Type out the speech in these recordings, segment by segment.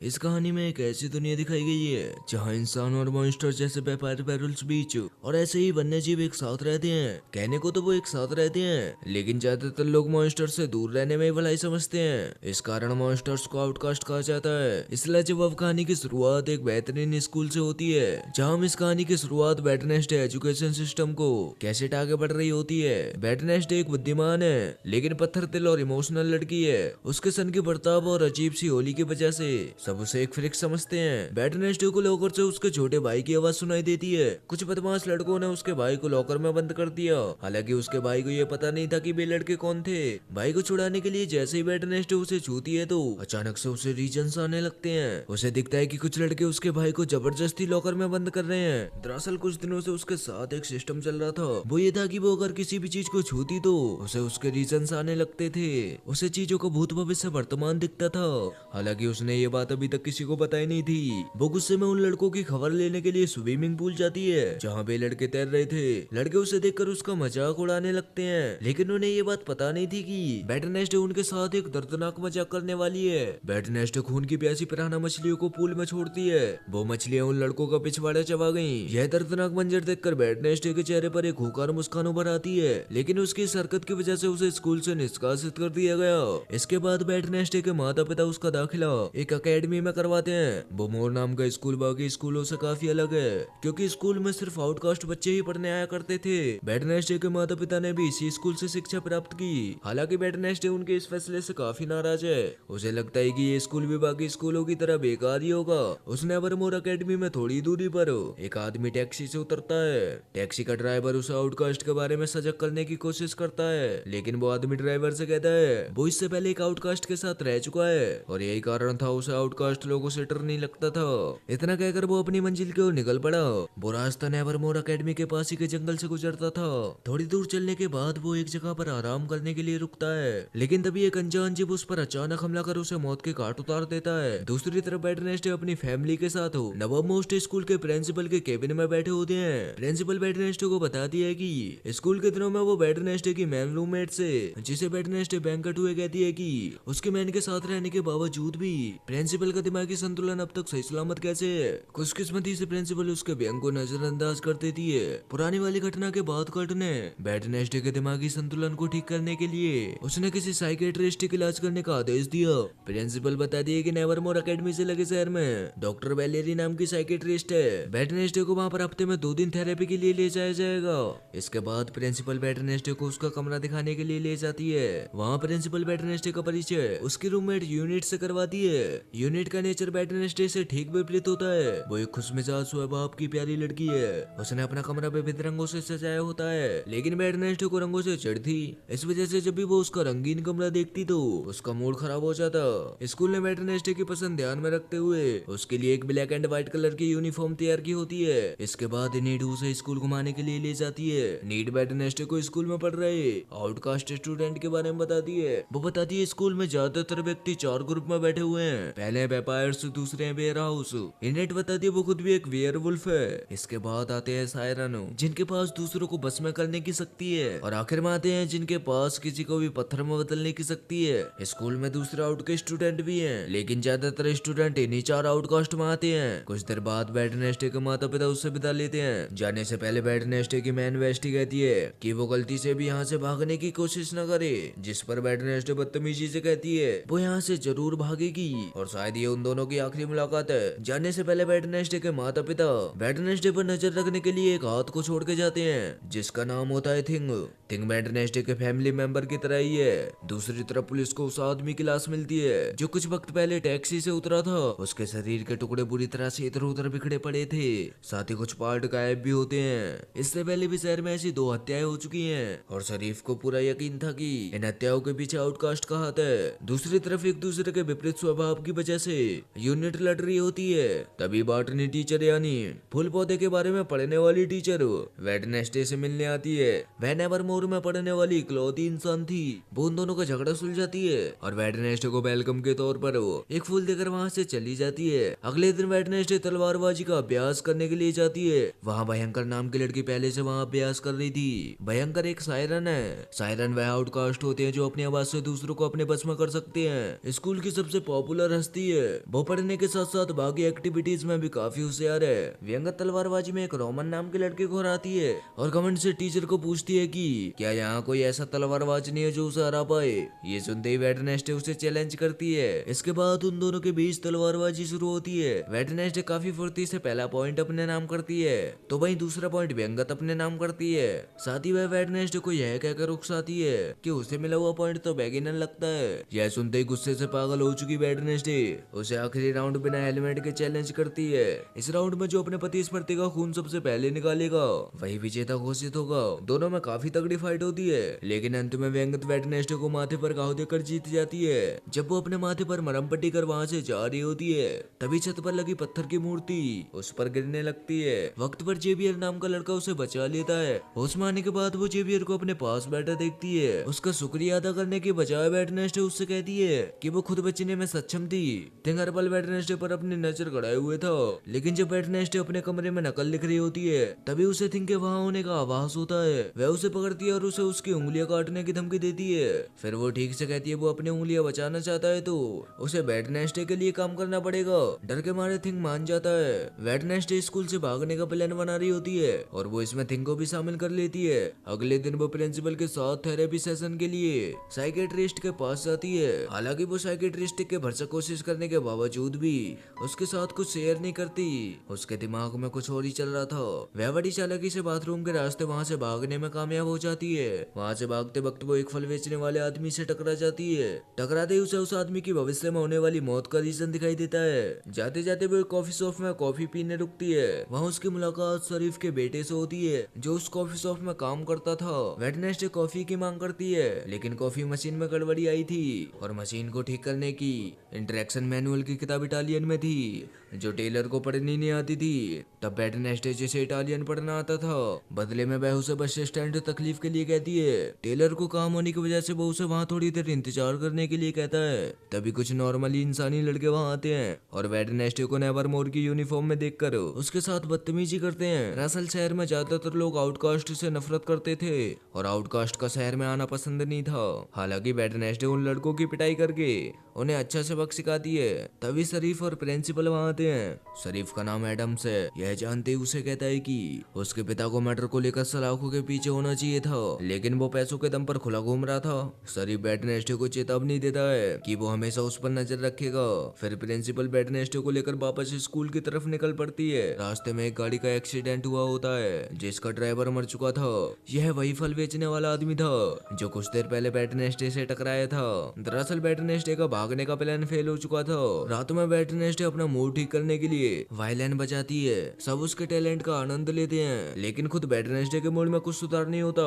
इस कहानी में एक ऐसी दुनिया दिखाई गई है जहाँ इंसान और मॉन्स्टर जैसे व्यापार पैरल्स बीच और ऐसे ही वन्य जीव एक साथ रहते हैं। कहने को तो वो एक साथ रहते हैं, लेकिन ज्यादातर लोग मॉन्स्टर से दूर रहने में ही भलाई समझते हैं। इस कारण मॉन्स्टर्स को आउटकास्ट कहा जाता है। इसलिए जब अब कहानी की शुरुआत एक बेहतरीन स्कूल से होती है, जहाँ हम इस कहानी की शुरुआत वेडनेसडे एजुकेशन सिस्टम को कैसे आगे बढ़ रही होती है। वेडनेसडे एक बुद्धिमान है लेकिन पत्थर दिल और इमोशनल लड़की है। उसके सन की बर्ताव और अजीब सी होली की वजह से सब उसे एक फ्रिक समझते हैं। वेडनेसडे को लॉकर से उसके छोटे भाई की आवाज सुनाई देती है। कुछ बदमाश लड़कों ने उसके भाई को लॉकर में बंद कर दिया। हालांकि उसके भाई को यह पता नहीं था कि वे लड़के कौन थे। भाई को छुड़ाने के लिए जैसे ही वेडनेसडे उसे छूती है तो अचानक से उसे रीजन्स आने लगते हैं। उसे दिखता है कि कुछ लड़के उसके भाई को जबरदस्ती लॉकर में बंद कर रहे हैं। दरअसल कुछ दिनों से उसके साथ एक सिस्टम चल रहा था। वो ये था कि वो अगर किसी भी चीज को छूती तो उसे उसके रीजन्स आने लगते थे। उसे चीजों का भूत भविष्य वर्तमान दिखता था। हालांकि उसने ये बात अभी तक किसी को बताई नहीं थी। वो गुस्से में उन लड़कों की खबर लेने के लिए स्विमिंग पूल जाती है जहाँ वे लड़के तैर रहे थे। लड़के उसे देखकर उसका मजाक उड़ाने लगते हैं, लेकिन उन्हें ये बात पता नहीं थी कि वेडनेसडे उनके साथ एक दर्दनाक मजाक करने वाली है। वेडनेसडे खून की प्यासी पिरान्हा मछलियों को पूल में छोड़ती है। वो मछलियां उन लड़कों का पिछवाड़ा चबा गईं। यह दर्दनाक मंजर देखकर वेडनेसडे के चेहरे पर एक हुंकार मुस्कान उभर आती है, लेकिन उसकी इस हरकत की वजह से उसे स्कूल से निष्कासित कर दिया गया। इसके बाद वेडनेसडे के माता पिता उसका दाखिला एक अकेडमी में करवाते हैं। वो मोर नाम का स्कूल बाकी स्कूलों से काफी अलग है, क्योंकि स्कूल में सिर्फ आउटकास्ट बच्चे ही पढ़ने आया करते थे। वेडनेसडे के माता पिता ने भी इसी स्कूल से शिक्षा प्राप्त की। हालांकि वेडनेसडे उनके इस फैसले से काफी नाराज है। उसे लगता है कि ये स्कूल भी बाकी स्कूलों की तरह बेकार ही होगा। उसने एवरमोर अकेडमी में थोड़ी दूरी पर एक आदमी टैक्सी से उतरता है। टैक्सी का ड्राइवर उसे आउटकास्ट के बारे में सजग करने की कोशिश करता है, लेकिन वो आदमी ड्राइवर से कहता है वो इससे पहले एक आउटकास्ट के साथ रह चुका है और यही कारण था उसे आउटकास्ट लोगों से डर नहीं लगता था। इतना कहकर वो अपनी मंजिल की ओर निकल पड़ा। वो रास्ता नेवरमोर अकेडमी के पास ही के जंगल से गुजरता था। थोड़ी दूर चलने के बाद वो एक जगह पर आराम करने के लिए रुकता है, लेकिन तभी एक अनजान जीव उस पर अचानक हमला कर उसे मौत के घाट उतार देता है। दूसरी तरफ वेडनेसडे अपनी फैमिली के साथ नवम मोस्ट स्कूल के प्रिंसिपल के केबिन में बैठे होते हैं। प्रिंसिपल वेडनेसडे को बताती है कि स्कूल के दिनों में वो वेडनेसडे की मैन रूममेट से, जिसे वेडनेसडे बैंकट हुए कहती है कि उसके मैन के साथ रहने के बावजूद भी प्रिंसिपल का दिमागी संतुलन अब तक सही सलामत कैसे है। खुशकिस्मती से प्रिंसिपल उसके व्यंग को नजरअंदाज कर देती है। पुरानी वाली घटना के बाद कर्ट ने वेडनेसडे के दिमागी संतुलन को ठीक करने के लिए उसने किसी साइकेट्रिस्ट इलाज करने का आदेश दिया। प्रिंसिपल बता दिए कि नेवरमोर अकेडमी से लगे शहर में डॉक्टर वेलेरी नाम की साइकेट्रिस्ट है। वेडनेसडे को वहाँ पर हफ्ते में 2 दिन थेरेपी के लिए ले जाया जाएगा। इसके बाद प्रिंसिपल वेडनेसडे को उसका कमरा दिखाने के लिए ले जाती है। वहाँ प्रिंसिपल वेडनेसडे का परिचय उसकी रूममेट यूनिट से करवाती है। यूनिट का नेचर वेडनेसडे से ठीक विपरीत होता है। वो एक खुशमिजाज स्वभाव की प्यारी लड़की है। उसने अपना कमरा विविध रंगों से सजाया होता है, लेकिन वेडनेसडे को रंगों से चिढ़ थी। इस वजह से जब भी वो उसका रंगीन कमरा देखती तो उसका मूड खराब हो जाता। स्कूल ने वेडनेसडे की पसंद ध्यान में रखते हुए उसके लिए एक ब्लैक एंड व्हाइट कलर की यूनिफॉर्म तैयार की होती है। इसके बाद नीड उसे स्कूल घुमाने के लिए ले जाती है। नीड वेडनेसडे को स्कूल में पढ़ रहे आउटकास्ट स्टूडेंट के बारे में बताती है। वो बताती है स्कूल में ज्यादातर व्यक्ति 4 ग्रुप में बैठे हुए हैं। पहले वेम्पायर्स, दूसरे वेयर हाउस। इनेट बताती है वो खुद भी एक वेयरवुल्फ है। इसके बाद आते हैं सायरन, जिनके पास दूसरों को बस में करने की शक्ति है। और आखिर में आते हैं जिनके पास किसी को भी पत्थर में बदलने की शक्ति है। स्कूल में दूसरे आउट के स्टूडेंट भी हैं, लेकिन ज्यादातर स्टूडेंट इन्हीं 4 आउटकास्ट में आते हैं। कुछ देर बाद वेडनेसडे के माता पिता उससे विदा लेते हैं। जाने से पहले वेडनेसडे की मैन वेस्टी कहती है कि वो गलती से भी यहाँ से भागने की कोशिश न करे, जिस पर वेडनेसडे बदतमीजी से कहती है वो यहाँ से जरूर भागेगी और शायद ये उन दोनों की आखिरी मुलाकात है। जाने से पहले वेडनेसडे के माता पिता वेडनेसडे पर नजर रखने के लिए एक हाथ को छोड़ के जाते हैं, जिसका नाम होता है थिंग। थिंग वेडनेसडे के फैमिली मेंबर की तरह ही है। दूसरी तरफ पुलिस को उस आदमी की लाश मिलती है जो कुछ वक्त पहले टैक्सी से उतरा था। उसके शरीर के टुकड़े बुरी तरह से इधर उधर बिखरे पड़े थे, साथ ही कुछ पार्ट गायब भी होते हैं। इससे पहले भी शहर में ऐसी 2 हत्याएं हो चुकी हैं और शरीफ को पूरा यकीन था कि इन हत्याओं के पीछे आउटकास्ट का हाथ है। दूसरी तरफ एक दूसरे के विपरीत स्वभाव की वजह से यूनिट लड़ रही होती है। तभी बॉटनी टीचर यानी फूल पौधे के बारे में पढ़ने वाली टीचर वेडनेसडे से मिलने आती है। वह नेवरमोर में पढ़ने वाली इकलौती इंसान थी। वो उन दोनों का झगड़ा सुलझाती है और वेडनेसडे को वेलकम के तौर पर एक फूल देकर वहाँ से चली जाती है। अगले दिन वेडनेसडे तलवारबाजी का अभ्यास करने के लिए जाती है। वहाँ भयंकर नाम की लड़की पहले से वहाँ अभ्यास कर रही थी। भयंकर एक सायरन है। सायरन वह आउटकास्ट होते हैं जो अपनी आवाज से दूसरों को अपने बस में कर सकते हैं। स्कूल की सबसे पॉपुलर हस्ती है। वो पढ़ने के साथ साथ बाकी एक्टिविटीज में भी काफी होशियार है। व्यंग्य तलवारबाजी में एक रोमन नाम के लड़के को हराती है और घमंड से टीचर को पूछती है कि क्या यहाँ कोई ऐसा तलवारबाज नहीं है जो उसे हरा पाए। ये सुनते ही वेडनेसडे उसे चैलेंज करती है। इसके बाद उन दोनों के बीच तलवारबाजी शुरू होती है। वेडनेसडे काफी फुर्ती से पहला पॉइंट अपने नाम करती है, तो वहीं दूसरा पॉइंट व्यंगत अपने नाम करती है। साथ ही वह वेडनेसडे को यह कहकर रुखसाती है कि उसे मिला हुआ पॉइंट तो बेगिनर लगता है। यह सुनते ही गुस्से से पागल हो चुकी वेडनेसडे उसे आखिरी राउंड बिना हेलमेट के चैलेंज करती है। इस राउंड में जो अपने प्रतिस्पर्धी का खून सबसे पहले निकालेगा वही विजेता घोषित होगा। दोनों में काफी तगड़ी फाइट होती है, लेकिन अंत में व्यंगत वेडनेसडे को माथे पर घाव देकर जीत जाती है। जब वो अपने माथे पर मरहम पट्टी कर वहाँ से जा रही होती है तभी छत पर लगी पत्थर की मूर्ति उस पर गिरने लगती है। वक्त पर जेवियर नाम का लड़का उसे बचा लेता है। होश में आने के बाद वो जेवियर को अपने पास बैठा देखती है। उसका शुक्रिया अदा करने के बजाय वेडनेसडे उससे कहती है कि वो खुद बचने में सक्षम थी। थिंग हर पल वेडनेसडे पर अपनी नजर गड़ाए हुए था, लेकिन जब वेडनेसडे अपने कमरे में नकल लिख रही होती है तभी उसे थिंग के वहाँ होने का आभास होता है। वह उसे पकड़ती है और उसे उसकी उंगलियां काटने की धमकी देती है। फिर वो ठीक से कहती है वो अपनी उंगलियां बचाना चाहता है तो उसे वेडनेसडे के लिए काम करना पड़ेगा। डर के मारे थिंग मान जाता है। वेडनेसडे स्कूल से भागने का प्लान बना रही होती है और वो इसमें थिंग को भी शामिल कर लेती है। अगले दिन वो प्रिंसिपल के साथ थेरेपी सेशन के लिए साइकेट्रिस्ट के पास जाती है। हालांकि वो साइकेट्रिस्ट के भरसक कोशिश करने के बावजूद भी उसके साथ कुछ शेयर नहीं करती। उसके दिमाग में कुछ और ही चल रहा था। वह बड़ी चालाकी से बाथरूम के रास्ते वहाँ से भागने में कामयाब हो जाती है। वहाँ से भागते वक्त वो एक फल बेचने वाले आदमी से टकरा जाती है। टकराते ही उसे उस आदमी की भविष्य में होने वाली मौत का रीजन दिखाई देता है। जाते जाते वो एक कॉफी शॉप में कॉफी पीने रुकती है। वहाँ उसकी मुलाकात शरीफ के बेटे से होती है जो उस कॉफी शॉप में काम करता था। वेडनेसडे कॉफी की मांग करती है, लेकिन कॉफी मशीन में गड़बड़ी आई थी और मशीन को ठीक करने की इंटरेक्शन मैनुअल की किताब इटालियन में थी जो टेलर को पढ़नी नहीं आती थी। तब वेडनेसडे जिसे इटालियन पढ़ना आता था बदले में वह उसे बस स्टैंड तकलीफ के लिए कहती है। टेलर को काम होने की वजह से वो उसे वहाँ थोड़ी देर इंतजार करने के लिए कहता है। तभी कुछ नॉर्मली इंसानी लड़के वहाँ आते हैं और वेडनेसडे को नेवरमोर की यूनिफॉर्म में देखकर उसके साथ बदतमीजी करते हैं। दरअसल शहर में ज्यादातर लोग आउटकास्ट से नफरत करते थे और आउटकास्ट का शहर में आना पसंद नहीं था। हालांकि वेडनेसडे उन लड़कों की पिटाई करके उन्हें अच्छा सबक सिखाती है। तभी शरीफ और प्रिंसिपल वहाँ आते हैं। शरीफ का नाम एडम्स है। यह जानते ही उसे कहता है कि उसके पिता को मर्डर को लेकर सलाखों के पीछे होना चाहिए था, लेकिन वो पैसों के दम पर खुला घूम रहा था। शरीफ वेडनेसडे को चेतावनी देता है कि वो हमेशा उस पर नजर रखेगा। फिर प्रिंसिपल वेडनेसडे को लेकर वापस स्कूल की तरफ निकल पड़ती है। रास्ते में एक गाड़ी का एक्सीडेंट हुआ होता है जिसका ड्राइवर मर चुका था। यह वही फल बेचने वाला आदमी था जो कुछ देर पहले वेडनेसडे से टकराया था। दरअसल वेडनेसडे का भागने का प्लान फेल हो चुका था। रात में वेडनेसडे अपना मूड ठीक करने के लिए वायलिन बजाती है। सब उसके टैलेंट का आनंद लेते हैं, लेकिन खुद वेडनेसडे के मूड में कुछ सुधार नहीं होता।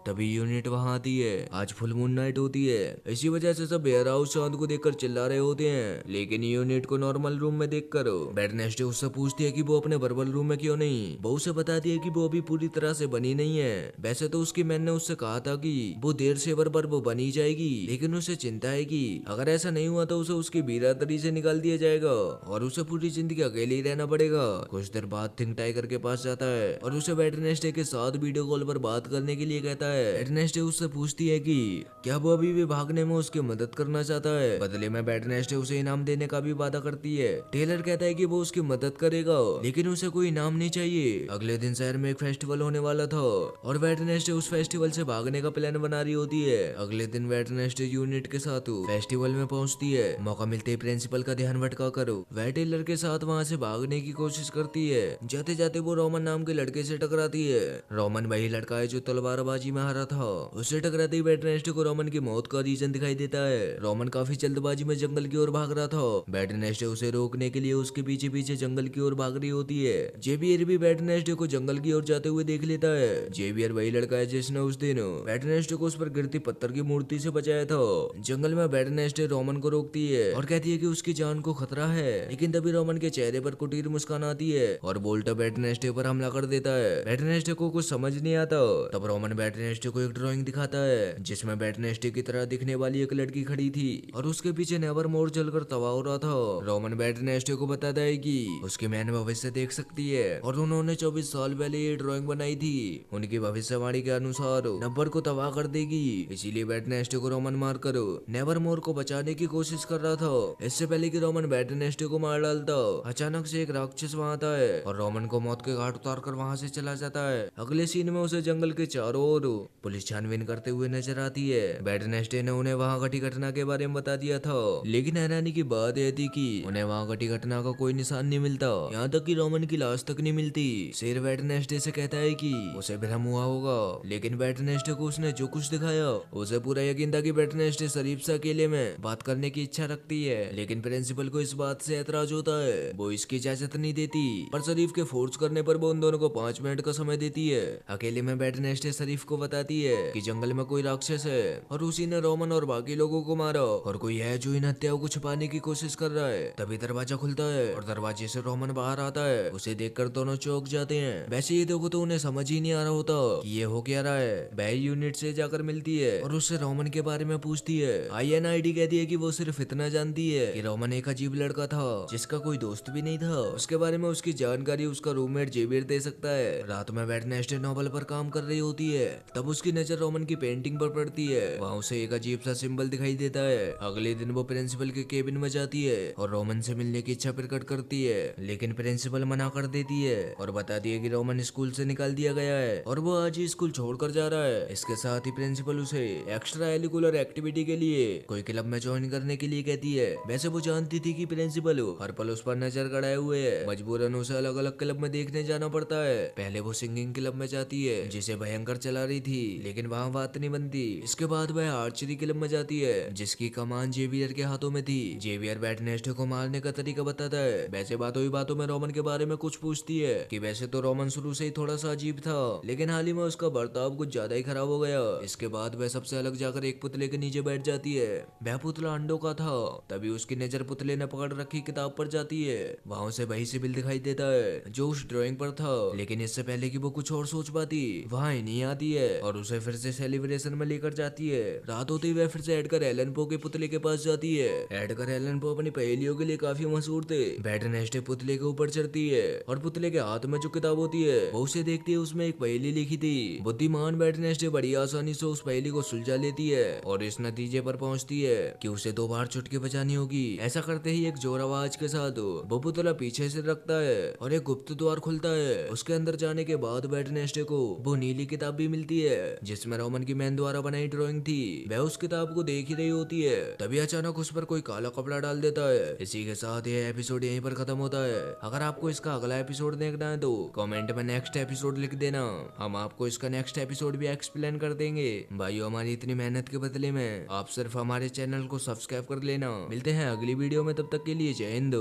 तभी यूनिट वहाँ आती है। आज फुल मून नाइट होती है, इसी वजह से सब वेयर हाउस चांद को देखकर चिल्ला रहे होते हैं। लेकिन यूनिट को नॉर्मल रूम में देखकर वेडनेसडे उससे पूछती है कि वो अपने वर्बल रूम में क्यों नहीं। वो उसे बताती है कि वो अभी पूरी तरह से बनी नहीं है। वैसे तो उसकी मैन ने उससे कहा था कि वो देर से वर्बल वो बनी जाएगी, लेकिन उसे चिंता है कि अगर ऐसा नहीं हुआ तो उसे उसकी बिरादरी से निकाल दिया जाएगा और उसे पूरी जिंदगी अकेले ही रहना पड़ेगा। कुछ देर बाद थिंक टाइगर के पास जाता है और उसे वेडनेसडे के साथ वीडियो कॉल पर बात करने के लिए कहता है। वेडनेसडे उससे पूछती है कि क्या वो अभी भी भागने में उसकी मदद करना चाहता है। बदले में वेडनेसडे उसे इनाम देने का भी वादा करती है। टेलर कहता है कि वो उसकी मदद करेगा, लेकिन उसे कोई इनाम नहीं चाहिए। अगले दिन शहर में एक फेस्टिवल होने वाला था और वेडनेसडे उस फेस्टिवल से भागने का प्लान बना रही होती है। अगले दिन वेडनेसडे यूनिट के साथ फेस्टिवल में पहुंचती है। मौका मिलते ही प्रिंसिपल का ध्यान भटका कर वह टेलर के साथ वहां से भागने की कोशिश करती है। जाते जाते वो रोमन नाम के लड़के से टकराती है। रोमन वही लड़का है जो तलवारबाजी में हारा था। उससे टकराते ही वेडनेसडे को रोमन की मौत का रीजन दिखाई देता है। रोमन काफी जल्दबाजी में जंगल की ओर भाग रहा था। वेडनेसडे उसे रोकने के लिए उसके पीछे पीछे जंगल की ओर भाग रही होती है। जेवियर भी वेडनेसडे को जंगल की ओर जाते हुए देख लेता है। जेवियर वही लड़का है जिसने उस दिन वेडनेसडे को उस पर गिरती पत्थर की मूर्ति से बचाया था। जंगल में वेडनेसडे रोमन को रोकती है और कहती है कि उसकी जान को खतरा है, लेकिन तभी रोमन के चेहरे पर कुटीर मुस्कान आती है और बोल्टा वेडनेसडे पर हमला कर देता है। वेडनेसडे को कुछ समझ नहीं आता। तब रोमन वेडनेसडे को एक ड्राइंग दिखाता है जिसमें वेडनेसडे की तरह दिखने वाली एक लड़की खड़ी थी और उसके पीछे नेवरमोर जलकर तबाह हो रहा था। रोमन वेडनेसडे को बताता है कि उसकी मैन भविष्य देख सकती है और उन्होंने 24 साल पहले ये ड्राइंग बनाई थी। उनकी भविष्यवाणी के अनुसार नंबर को तबाह कर देगी, इसीलिए वेडनेसडे को रोमन मारकर नेवरमोर को बचाने की कोशिश कर रहा था। इससे पहले कि रोमन वेडनेसडे को मार डालता, अचानक से एक राक्षस वहाँ आता है और रोमन को मौत के घाट उतार कर वहाँ से चला जाता है। अगले सीन में उसे जंगल के चारों ओर पुलिस छानबीन करते हुए नजर आती है। वेडनेसडे ने उन्हें वहाँ घटी घटना के बारे में बता दिया था, लेकिन हैरानी की बात यह थी कि उन्हें वहाँ घटी घटना का कोई निशान नहीं मिलता, यहाँ तक कि रोमन की लाश तक नहीं मिलती। शेर वेडनेसडे से कहता है कि उसे भ्रम हुआ होगा, लेकिन वेडनेसडे को उसने जो कुछ दिखाया उसे पूरा यकीन था कि वेडनेसडे शरीफ से अकेले में बात करने की इच्छा रखती है। लेकिन प्रिंसिपल को इस बात से ऐतराज होता है, वो इसकी इजाजत नहीं देती, पर शरीफ के फोर्स करने पर वो उन दोनों को 5 मिनट का समय देती है। अकेले में वेडनेसडे शरीफ को बताती है कि जंगल में कोई राक्षस है और उसी ने रोमन और बाकी लोगों को मारा और कोई है जो इन हत्याओं को छुपाने की कोशिश कर रहा है। तभी दरवाजा खुलता है और दरवाजे से रोमन बाहर आता है। उसे देखकर दोनों चौंक जाते हैं। वैसे ये देखो तो उन्हें समझ ही नहीं आ रहा होता कि ये हो क्या रहा है। वह यूनिट से जाकर मिलती है और उससे रोमन के बारे में पूछती है। INID कहती है कि वो सिर्फ इतना जानती है कि रोमन एक अजीब लड़का था जिसका कोई दोस्त भी नहीं था। उसके बारे में उसकी जानकारी उसका रूममेट जेवियर दे सकता है। रात में वेडनेसडे नोवेल पर काम कर रही होती है, तब उसकी नजर रोमन की पेंटिंग पर पड़ती है। वहाँ उसे एक अजीब सा सिंबल दिखाई देता है। अगले दिन वो प्रिंसिपल के केबिन में जाती है और रोमन से मिलने की इच्छा प्रकट करती है, लेकिन प्रिंसिपल मना कर देती है और बताती है कि रोमन स्कूल से निकाल दिया गया है और वो आज ही स्कूल छोड़कर जा रहा है। इसके साथ ही प्रिंसिपल उसे एक्स्ट्रा एलिकुलर एक्टिविटी के लिए कोई क्लब में ज्वाइन करने के लिए कहती है। वैसे वो जानती थी कि प्रिंसिपल हर पल उस पर नजर गड़ाए हुए है, मजबूरन उसे अलग अलग क्लब में देखने जाना पड़ता है। पहले वो सिंगिंग क्लब में जाती है जिसे भयंकर चला रही थी, लेकिन वहाँ बात नहीं बनती। इसके बाद वह आर्चरी क्लब में जाती है जिसकी कमान जेवियर के हाथों में थी। जेवियर वेडनेसडे को मारने का तरीका बताता है। वैसे बातों ही बातों में रोमन के बारे में कुछ पूछती है कि वैसे तो रोमन शुरू से ही थोड़ा सा अजीब था, लेकिन हाल ही में उसका बर्ताव कुछ ज्यादा ही खराब हो गया। इसके बाद वह सबसे अलग जाकर एक पुतले के नीचे बैठ जाती है। वह पुतला अंडों का था। तभी उसकी नजर पुतले ने पकड़ रखी किताब पर जाती है। वहाँ उसे वही सिबिल दिखाई देता है जो उस ड्राइंग पर था, लेकिन इससे पहले कि वो कुछ और सोच पाती वहाँ इन्हीं आती है और उसे फिर से सेलिब्रेशन में लेकर जाती है। रात होते ही वह फिर से एडगर एलन पो के पुतले के पास जाती है। एडगर एलन पो अपनी पहेलियों के लिए काफी मशहूर थे। वेडनेसडे पुतले के ऊपर चढ़ती है और पुतले के हाथ में जो किताब होती है वो उसे देखती है। उसमें एक पहेली लिखी थी। बुद्धिमान वेडनेसडे बड़ी आसानी से उस पहेली को सुलझा लेती है और इस नतीजे पर पहुंचती है कि उसे 2 बार चुटकी बजानी होगी। ऐसा करते ही एक जोर आवाज के साथ वो पुतला पीछे से रखता है और एक गुप्त द्वार खुलता है। उसके अंदर जाने के बाद वेडनेसडे को वो नीली किताब भी मिलती है जिसमें रोमन की मैन द्वारा बनाई ड्राइंग थी। वह उस किताब को देख ही रही होती है, तभी अचानक उस पर कोई काला कपड़ा डाल देता है। इसी के साथ ये एपिसोड यहीं पर खत्म होता है। अगर आपको इसका अगला एपिसोड देखना है तो कमेंट में नेक्स्ट एपिसोड लिख देना, हम आपको इसका नेक्स्ट एपिसोड भी एक्सप्लेन कर देंगे। भाइयों, हमारी इतनी मेहनत के बदले में आप सिर्फ हमारे चैनल को सब्सक्राइब कर लेना। मिलते हैं अगली वीडियो में, तब तक के लिए जय हिंद।